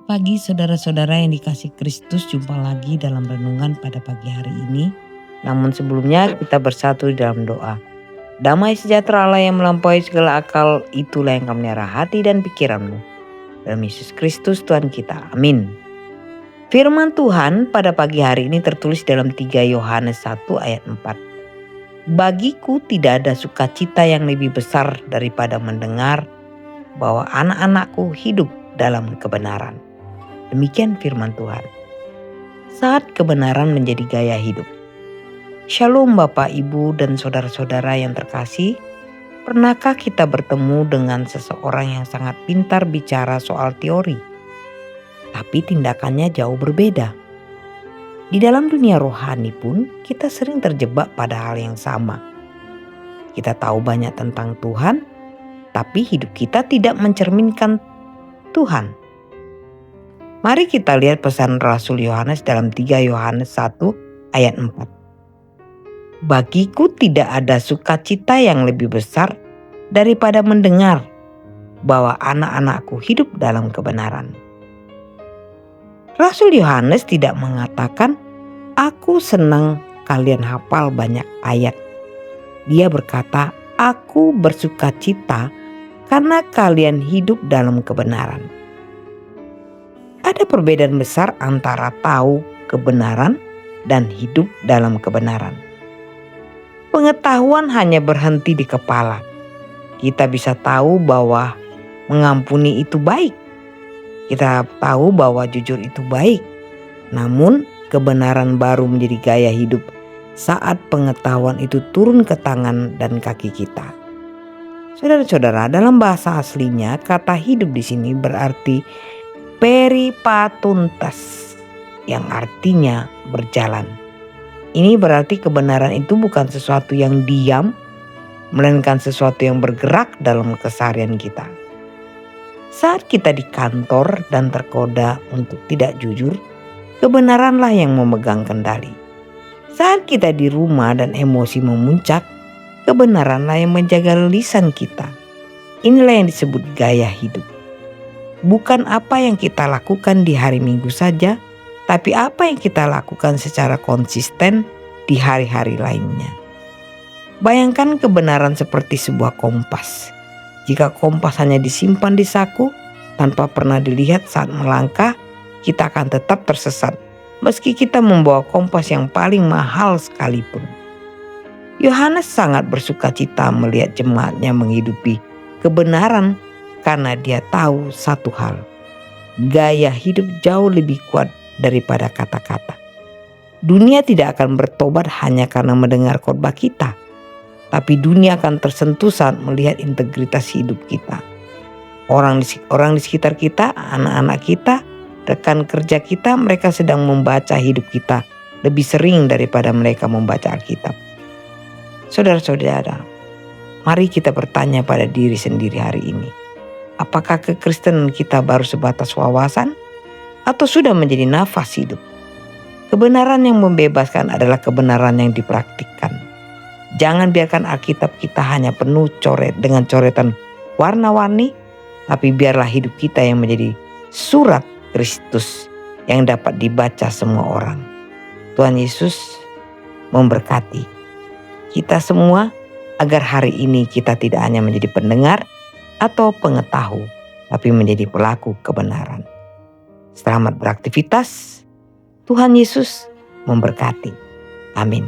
Pagi saudara-saudara yang dikasih Kristus, jumpa lagi dalam renungan pada pagi hari ini. Namun sebelumnya kita bersatu di dalam doa. Damai sejahtera Allah yang melampaui segala akal, itulah yang kami arah hati dan pikiranmu. Dalam Yesus Kristus Tuhan kita, amin. Firman Tuhan pada pagi hari ini tertulis dalam 3 Yohanes 1 ayat 4. Bagiku tidak ada sukacita yang lebih besar daripada mendengar bahwa anak-anakku hidup dalam kebenaran. Demikian firman Tuhan. Saat kebenaran menjadi gaya hidup. Shalom Bapak, Ibu, dan saudara-saudara yang terkasih. Pernahkah kita bertemu dengan seseorang yang sangat pintar bicara soal teori, tapi tindakannya jauh berbeda? Di dalam dunia rohani pun kita sering terjebak pada hal yang sama. Kita tahu banyak tentang Tuhan, tapi hidup kita tidak mencerminkan Tuhan. Mari kita lihat pesan Rasul Yohanes dalam 3 Yohanes 1 ayat 4. Bagiku tidak ada sukacita yang lebih besar daripada mendengar bahwa anak-anakku hidup dalam kebenaran. Rasul Yohanes tidak mengatakan, aku senang kalian hafal banyak ayat. Dia berkata, aku bersukacita karena kalian hidup dalam kebenaran. Ada perbedaan besar antara tahu kebenaran dan hidup dalam kebenaran. Pengetahuan hanya berhenti di kepala. Kita bisa tahu bahwa mengampuni itu baik. Kita tahu bahwa jujur itu baik. Namun kebenaran baru menjadi gaya hidup saat pengetahuan itu turun ke tangan dan kaki kita. Saudara-saudara, dalam bahasa aslinya kata hidup di sini berarti peripatuntas, yang artinya berjalan. Ini berarti kebenaran itu bukan sesuatu yang diam, melainkan sesuatu yang bergerak dalam keseharian kita. Saat kita di kantor dan tergoda untuk tidak jujur, kebenaranlah yang memegang kendali. Saat kita di rumah dan emosi memuncak, kebenaranlah yang menjaga lisan kita. Inilah yang disebut gaya hidup. Bukan apa yang kita lakukan di hari Minggu saja, tapi apa yang kita lakukan secara konsisten di hari-hari lainnya. Bayangkan kebenaran seperti sebuah kompas. Jika kompas hanya disimpan di saku tanpa pernah dilihat saat melangkah, kita akan tetap tersesat meski kita membawa kompas yang paling mahal sekalipun. Yohanes sangat bersukacita melihat jemaatnya menghidupi kebenaran karena dia tahu satu hal, gaya hidup jauh lebih kuat daripada kata-kata. Dunia tidak akan bertobat hanya karena mendengar khotbah kita, tapi dunia akan tersentuh saat melihat integritas hidup kita. Orang di sekitar kita, anak-anak kita, rekan kerja kita, mereka sedang membaca hidup kita lebih sering daripada mereka membaca Alkitab. Saudara-saudara, mari kita bertanya pada diri sendiri hari ini. Apakah kekristenan kita baru sebatas wawasan atau sudah menjadi nafas hidup? Kebenaran yang membebaskan adalah kebenaran yang dipraktikkan. Jangan biarkan Alkitab kita hanya penuh dengan coretan warna-warni, tapi biarlah hidup kita yang menjadi surat Kristus yang dapat dibaca semua orang. Tuhan Yesus memberkati kita semua agar hari ini kita tidak hanya menjadi pendengar atau pengetahu, tapi menjadi pelaku kebenaran. Selamat beraktivitas. Tuhan Yesus memberkati. Amin.